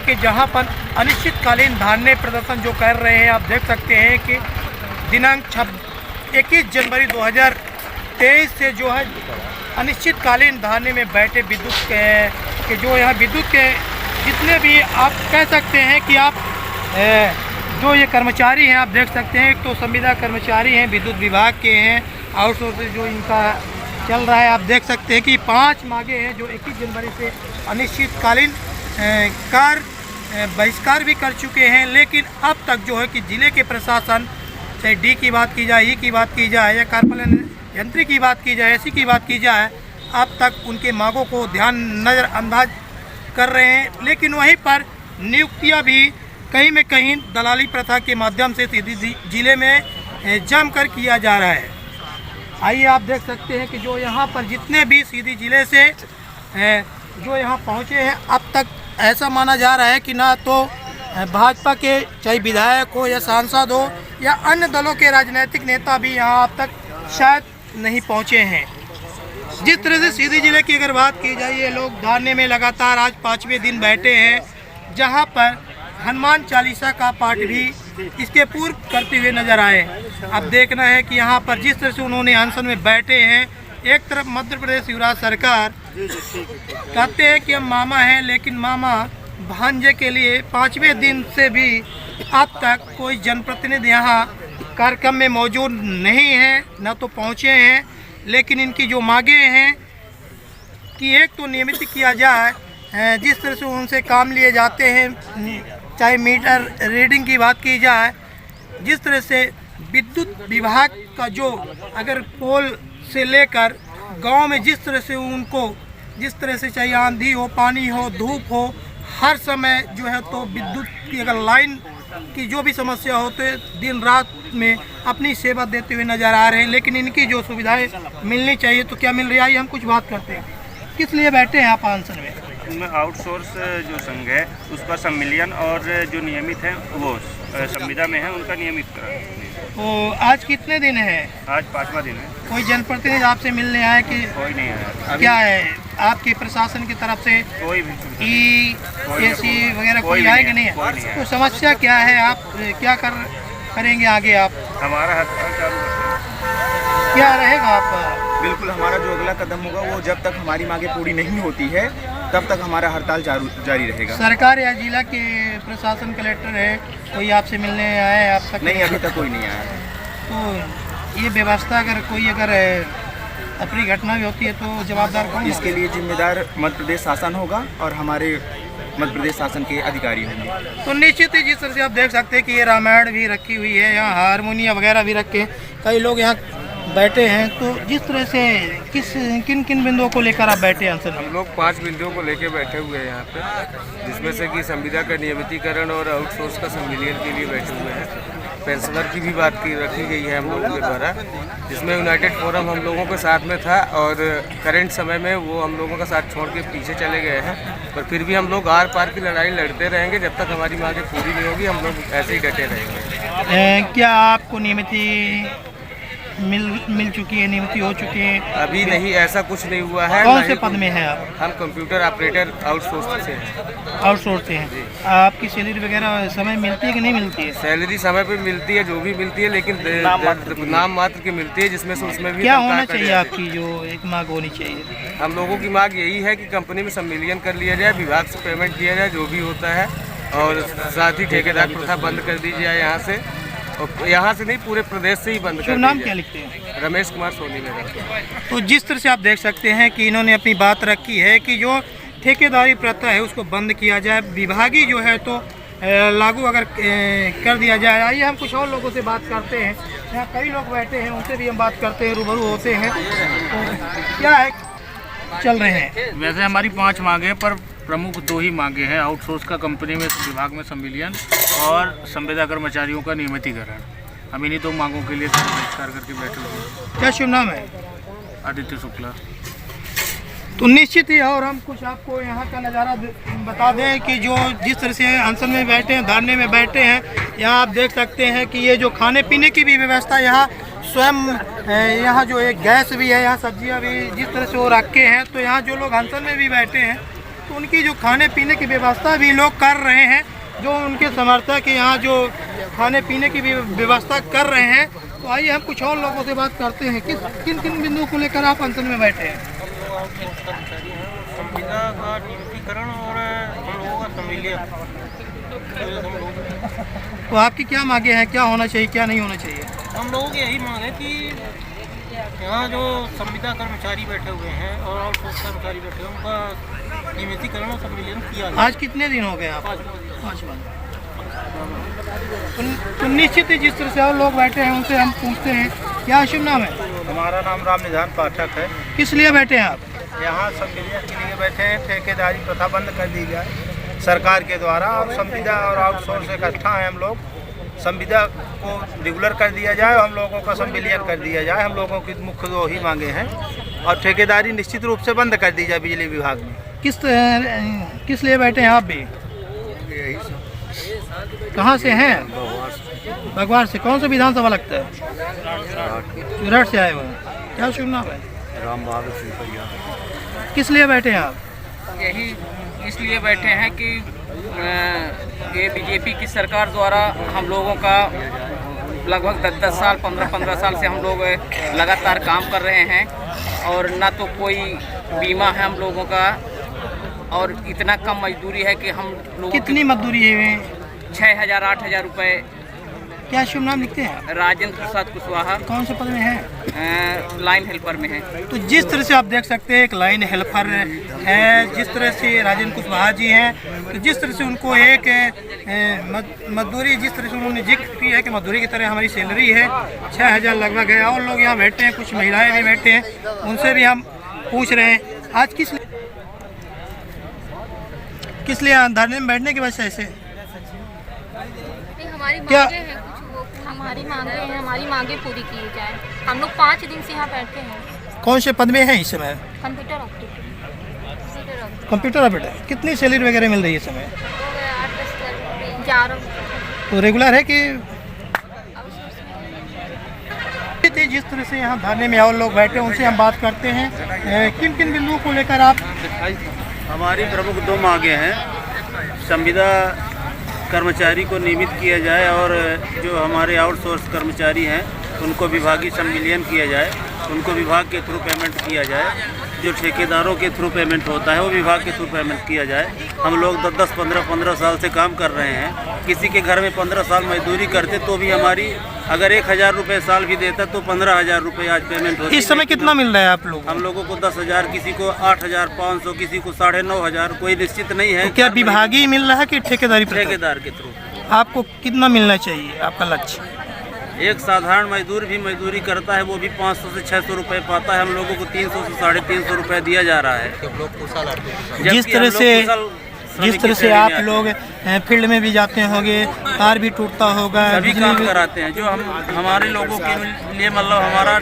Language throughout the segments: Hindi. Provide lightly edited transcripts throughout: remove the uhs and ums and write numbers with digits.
कि जहां पर अनिश्चितकालीन धरने प्रदर्शन जो कर रहे हैं, आप देख सकते हैं कि दिनांक 21 जनवरी 2023 से जो है अनिश्चितकालीन धरने में बैठे विद्युत के जो यहाँ विद्युत के जितने भी आप कह सकते हैं कि आप जो ये कर्मचारी हैं, आप देख सकते हैं तो संविदा कर्मचारी हैं, विद्युत विभाग के हैं, आउटसोर्स जो इनका चल रहा है। आप देख सकते हैं कि 5 मांगे हैं जो 21 जनवरी से अनिश्चितकालीन बहिष्कार भी कर चुके हैं, लेकिन अब तक जो है कि ज़िले के प्रशासन, चाहे डी की बात की जाए, ई की बात की जाए या कार्यालय यंत्री की बात की जाए, ऐसी की बात की जाए, अब तक उनके मांगों को नज़रअंदाज कर रहे हैं। लेकिन वहीं पर नियुक्तियां भी कहीं में कहीं दलाली प्रथा के माध्यम से सीधी ज़िले में जमकर किया जा रहा है। आइए आप देख सकते हैं कि जो यहाँ पर जितने भी सीधी ज़िले से जो यहाँ पहुँचे हैं, अब तक ऐसा माना जा रहा है कि ना तो भाजपा के चाहे विधायक हो या सांसद हो या अन्य दलों के राजनीतिक नेता भी यहाँ अब तक शायद नहीं पहुँचे हैं। जिस तरह से सीधी ज़िले की अगर बात की जाए, ये लोग धरने में लगातार आज 5वें दिन बैठे हैं, जहाँ पर हनुमान चालीसा का पाठ भी इसके पूर्व करते हुए नजर आए। अब देखना है कि यहाँ पर जिस तरह से उन्होंने अनशन में बैठे हैं, एक तरफ मध्य प्रदेश युवराज सरकार कहते हैं कि हम मामा हैं, लेकिन मामा भांजे के लिए 5वें दिन से भी अब तक कोई जनप्रतिनिधि यहाँ कार्यक्रम में मौजूद नहीं है, न तो पहुँचे हैं। लेकिन इनकी जो मांगे हैं कि एक तो नियमित किया जाए, जिस तरह से उनसे काम लिए जाते हैं, चाहे मीटर रीडिंग की बात की जाए, जिस तरह से विद्युत विभाग का जो अगर पोल से लेकर गांव में जिस तरह से उनको जिस तरह से चाहे आंधी हो, पानी हो, धूप हो, हर समय जो है तो विद्युत की अगर लाइन की जो भी समस्या हो तो दिन रात में अपनी सेवा देते हुए नज़र आ रहे हैं। लेकिन इनकी जो सुविधाएं मिलनी चाहिए तो क्या मिल रही है, आइए हम कुछ बात करते हैं। किस लिए बैठे हैं आप अनशन में? इनमें आउटसोर्स जो संघ है उसका सम्मिलियन और जो नियमित है वो संविदा में है, उनका नियमित करा। तो आज कितने दिन है? आज 5वां दिन है। कोई जनप्रतिनिधि आपसे मिलने आया कि कोई नहीं आया? क्या है आपके प्रशासन की तरफ से कोई भी EAC वगैरह कोई आए कि नहीं है? तो समस्या क्या है, आप क्या करेंगे आगे? आप हमारा हड़ताल चालू है। क्या रहेगा आपका? बिल्कुल, हमारा जो अगला कदम होगा वो जब तक हमारी मांगे पूरी नहीं होती है तब तक हमारा हड़ताल जारी रहेगा। सरकार या जिला के प्रशासन कलेक्टर है, कोई आपसे मिलने आया है आप तक? नहीं, अभी तक कोई नहीं आया। तो ये व्यवस्था अगर अपनी घटना भी होती है तो जवाबदार कौन? इसके लिए जिम्मेदार मध्य प्रदेश शासन होगा और हमारे मध्य प्रदेश शासन के अधिकारी होंगे। तो निश्चित ही जिस तरह से आप देख सकते हैं कि ये रामायण भी रखी हुई है, यहाँ हारमोनियम वगैरह भी रखे हैं, कई लोग यहाँ बैठे हैं। तो जिस तरह से किन किन बिंदुओं को लेकर आप बैठे हैं? हम लोग 5 बिंदुओं को लेकर बैठे हुए हैं यहाँ पे, जिसमें से कि संविदा का नियमितीकरण और आउटसोर्स का सम्मिलियन के लिए बैठे हुए हैं। पेंशनर की भी बात रखी गई है हम लोगों के द्वारा, जिसमें यूनाइटेड फोरम हम लोगों के साथ में था और करंट समय में वो हम लोगों का साथ छोड़ के पीछे चले गए हैं। पर फिर भी हम लोग आर पार की लड़ाई लड़ते रहेंगे जब तक हमारी मांगें पूरी नहीं होगी, हम लोग ऐसे ही डटे रहेंगे। क्या आपको नियमिती मिल चुकी है, नियुक्ति हो चुकी है? अभी नहीं, ऐसा कुछ नहीं हुआ है। कौन से पद में है आप? हम कंप्यूटर ऑपरेटर आउटसोर्स से हैं। आउटसोर्स से हैं। आपकी सैलरी वगैरह समय मिलती है कि नहीं मिलती है? सैलरी समय पे मिलती है, जो भी मिलती है, लेकिन नाम मात्र की मिलती है, जिसमें से उसमें भी क्या होना चाहिए आपकी जो एक मांग होनी चाहिए? हम लोगों की मांग यही है कि कंपनी में सम्मिलियन कर लिया जाए, विभाग से पेमेंट किया जाए जो भी होता है, और साथ ही ठेकेदार प्रथा बंद कर दी जाए यहाँ से, और यहाँ से नहीं पूरे प्रदेश से ही बंद कर। नाम क्या लिखते हैं? रमेश कुमार सोनी मेरा। तो जिस तरह से आप देख सकते हैं कि इन्होंने अपनी बात रखी है कि जो ठेकेदारी प्रथा है उसको बंद किया जाए, विभागीय जो है तो लागू अगर कर दिया जाए। आइए हम कुछ और लोगों से बात करते हैं, यहाँ कई लोग बैठे हैं, उनसे भी हम बात करते हैं, रूबरू होते हैं। तो क्या है चल रहे हैं? वैसे हमारी 5 मांगे पर प्रमुख 2 ही मांगे हैं, आउटसोर्स का कंपनी में विभाग में सम्मिलियन और संविदा कर्मचारियों का नियमितीकरण। हम इन्हीं 2 मांगों के लिए बहिष्कार करके बैठे हुए हैं। क्या शुभ नाम है? आदित्य शुक्ला। तो निश्चित ही, और हम कुछ आपको यहाँ का नज़ारा बता दें कि जो जिस तरह से अनशन में बैठे हैं, धरने में बैठे हैं, यहाँ आप देख सकते हैं कि ये जो खाने पीने की भी व्यवस्था यहाँ स्वयं, यहाँ जो एक गैस भी है, यहाँ सब्जियाँ भी जिस तरह से वो रखे हैं। तो यहाँ जो लोग अनशन में भी बैठे हैं तो उनकी जो खाने पीने की व्यवस्था भी लोग कर रहे हैं, जो उनके समर्थक यहाँ जो खाने पीने की भी व्यवस्था कर रहे हैं। तो आइए हम कुछ और लोगों से बात करते हैं। किन किन बिंदुओं को लेकर आप अनशन में बैठे हैं? संविदा का नियमितीकरण और हम लोगों का संविलियन। तो आपकी क्या मांगे हैं, क्या होना चाहिए, क्या नहीं होना चाहिए? हम लोगों की यही मांग है कि यहाँ जो संविदा कर्मचारी बैठे हुए हैं और आउटसोर्स कर्मचारी बैठे हैं उनका नियमितीकरण और संविलियन किया जाए। आज कितने दिन हो गए आप? 5 दिन। तो निश्चित ही जिस तरह से और लोग बैठे हैं उनसे हम पूछते हैं, क्या शुभ नाम है? हमारा नाम राम निधान पाठक है। किस लिए बैठे हैं आप? यहाँ संविलियन के लिए बैठे हैं। ठेकेदारी प्रथा बंद कर दी जाए सरकार के द्वारा। अब संविदा और आउटसोर्स इकट्ठा है। हम लोग संविदा को रेगुलर कर दिया जाए और हम लोगों का संविलियन कर दिया जाए। हम लोगों की मुख्य 2 ही मांगे हैं। और ठेकेदारी निश्चित रूप से बंद कर दी जाए बिजली विभाग में। किस लिए बैठे हैं आप भी? कहाँ से हैं? भगवान से। कौन सा विधानसभा लगता है? विराट से आए हुए हैं। क्या शुभ नाम है? राम बहादुर सिंह। किस लिए बैठे हैं आप? यही इसलिए बैठे हैं कि ये बीजेपी की सरकार द्वारा हम लोगों का लगभग 10-10 साल 15-15 साल से हम लोग लगातार काम कर रहे हैं और ना तो कोई बीमा है हम लोगों का और इतना कम मजदूरी है कि हम लोग कितनी मजदूरी है? 6,000-8,000 रुपये। क्या शुभ नाम लिखते हैं? राजेंद्र प्रसाद कुशवाहा। कौन से पद में है? लाइन हेल्पर में है। तो जिस तरह से आप देख सकते हैं एक लाइन हेल्पर है, जिस तरह से राजेंद्र कुशवाहा जी हैं, तो जिस तरह से उनको एक मजदूरी, जिस तरह से उन्होंने जिक्र किया है कि मजदूरी की तरह हमारी सैलरी है 6,000 लगभग है। और लोग यहाँ बैठे हैं, कुछ महिलाएं भी बैठे हैं, उनसे भी हम पूछ रहे हैं आज किस लिए धरने में बैठने की वजह से? हमारी क्या? मांगे हैं हमारी मांगे पूरी की जाए। हम लोग 5 दिन से यहाँ बैठे हैं। कौन से पद में हैं इस समय? Computer operator. Computer operator. कितनी सैलरी वगैरह मिल रही है इस समय? 11। तो रेगुलर है कि? जिस तरह से यहाँ धरने में और लोग बैठे हैं उनसे हम बात करते हैं। किन किन बिंदुओं को लेकर आप? हमारी प्रमुख 2 मांगे हैं। संविदा कर्मचारी को नियमित किया जाए और जो हमारे आउटसोर्स कर्मचारी हैं उनको विभागीय संविलियन किया जाए, उनको विभाग के थ्रू पेमेंट किया जाए। जो ठेकेदारों के थ्रू पेमेंट होता है वो विभाग के थ्रू पेमेंट किया जाए। हम लोग 10-10, 15-15 साल से काम कर रहे हैं। किसी के घर में 15 साल मजदूरी करते तो भी हमारी अगर 1,000 रुपये साल भी देता तो 15,000 रुपये आज पेमेंट होती है। इस समय कितना मिल रहा है आप लोग? हम लोगों को 10,000, किसी को 8,500, किसी को 9,500, कोई निश्चित नहीं है। तो क्या विभागीय मिल रहा है कि ठेकेदारी? ठेकेदार के थ्रू। आपको कितना मिलना चाहिए, आपका लक्ष्य? एक साधारण मजदूर भी मजदूरी करता है, वो भी 500 से 600 रुपये पाता है। हम लोगों को 300 से 350 रुपये दिया जा रहा है। जिस तरह से आप लोग फील्ड में भी जाते होंगे, कार भी टूटता होगा, सभी काम कराते हैं। जो हमारे लोगों के लिए मतलब हमारा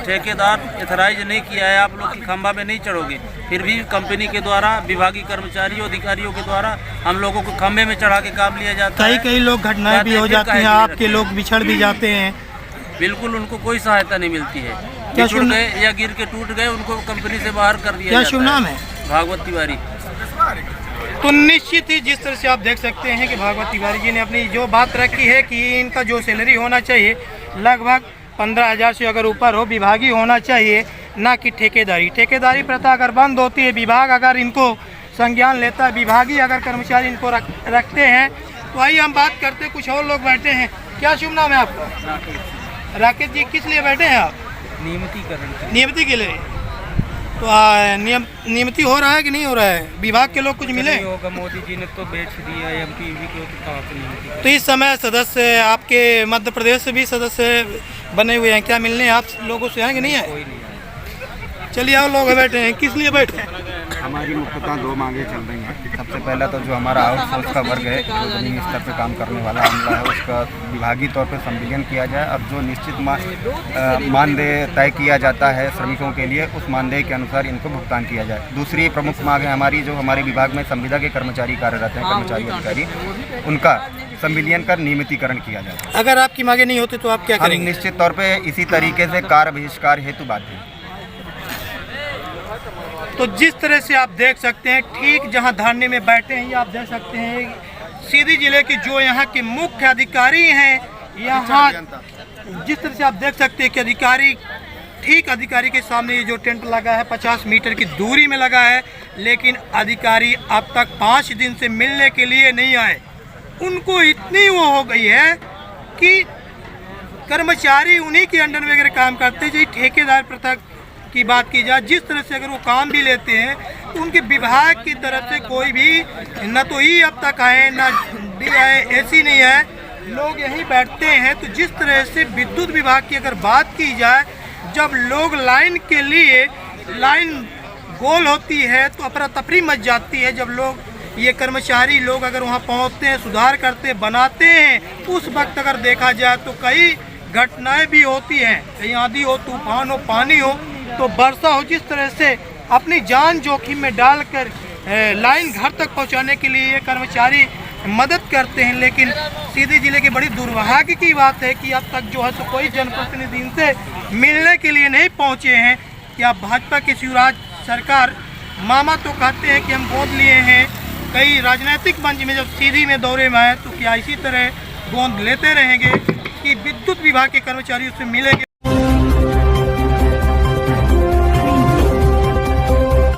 ठेकेदार एथराइज नहीं किया है, आप लोग की खंभा में नहीं चढ़ोगे, फिर भी कंपनी के द्वारा विभागीय कर्मचारियों अधिकारियों के द्वारा हम लोगों को खंभे में चढ़ा के काम लिया जाता है। कई लोग घटनाएं भी हो जाती हैं, आपके लोग बिछड़ भी जाते हैं। बिल्कुल, उनको कोई सहायता नहीं मिलती है। बिछड़ गए या गिर के टूट गए, उनको कंपनी से बाहर कर दिया। क्या शुभ नाम है? भागवत तिवारी। तो निश्चित ही जिस तरह से आप देख सकते हैं कि भागवत तिवारी जी ने अपनी जो बात रखी है कि इनका जो सैलरी होना चाहिए लगभग 15,000 से अगर ऊपर हो, विभागीय होना चाहिए, ना कि ठेकेदारी प्रथा अगर बंद होती है, विभाग अगर इनको संज्ञान लेता है, विभागीय अगर कर्मचारी इनको रखते हैं। तो आइए हम बात करते हैं, कुछ और लोग बैठे हैं। क्या शुभ नाम है आपका? राकेश जी। किस लिए बैठे हैं आप? नियमिती के लिए। तो नियमित हो रहा है कि नहीं हो रहा है? विभाग के लोग कुछ मिले? होगा, मोदी जी ने तो बेच दिया एमपी को, तो कहाँ पे नियमित? तो इस समय सदस्य आपके मध्य प्रदेश से भी सदस्य बने हुए हैं, क्या मिलने आप लोगों से हैं कि नहीं है? कोई नहीं। चलिए और लोग बैठे हैं। किस लिए बैठे हैं? हमारी मुख्यतः 2 मांगे चल रही हैं। सबसे पहला तो जो हमारा आउटसोर्स का वर्ग है, जो जमीनी स्तर पर काम करने वाला अमला है, उसका विभागीय तौर पर संविलियन किया जाए और जो निश्चित मानदेय तय किया जाता है श्रमिकों के लिए, उस मानदेय के अनुसार इनको भुगतान किया जाए। दूसरी प्रमुख मांग है हमारी, जो हमारे विभाग में संविदा के कर्मचारी कार्यरत हैं, कर्मचारी अधिकारी, उनका संविलियन कर नियमितीकरण किया जाए। अगर आपकी मांगे नहीं होती तो आप क्या करेंगे? निश्चित तौर पर इसी तरीके से कार्य बहिष्कार हेतु बाध्य हैं। तो जिस तरह से आप देख सकते हैं, ठीक जहां धरने में बैठे हैं, ये आप देख सकते हैं सीधी जिले के जो यहाँ के मुख्य अधिकारी हैं, यहाँ जिस तरह से आप देख सकते हैं कि अधिकारी के सामने ये जो टेंट लगा है 50 मीटर की दूरी में लगा है, लेकिन अधिकारी अब तक 5 दिन से मिलने के लिए नहीं आए। उनको इतनी वो हो गई है कि कर्मचारी उन्हीं के अंडर में अगर काम करते हैं, जैसे ठेकेदार प्रथा की बात की जाए, जिस तरह से अगर वो काम भी लेते हैं तो उनके विभाग की तरफ से कोई भी न तो ई अब तक आए, न डी आए, ऐसी नहीं है, लोग यहीं बैठते हैं। तो जिस तरह से विद्युत विभाग की अगर बात की जाए, जब लोग लाइन के लिए लाइन गोल होती है तो अफरा तफरी मच जाती है। जब लोग ये कर्मचारी लोग अगर वहाँ पहुँचते हैं, सुधार करते बनाते हैं, उस वक्त अगर देखा जाए तो कई घटनाएं भी होती हैं, कहीं आंधी हो, तूफान हो, पानी हो, तो वर्षा हो, जिस तरह से अपनी जान जोखिम में डालकर लाइन घर तक पहुंचाने के लिए ये कर्मचारी मदद करते हैं। लेकिन सीधी जिले की बड़ी दुर्भाग्य की बात है कि अब तक जो है तो कोई जनप्रतिनिधि इनसे मिलने के लिए नहीं पहुंचे हैं। क्या भाजपा की शिवराज सरकार मामा तो कहते हैं कि हम गोद लिए हैं, कई राजनीतिक मंच में जब सीधी में दौरे में आए तो क्या इसी तरह गोद लेते रहेंगे कि विद्युत विभाग के कर्मचारी उससे मिलेंगे?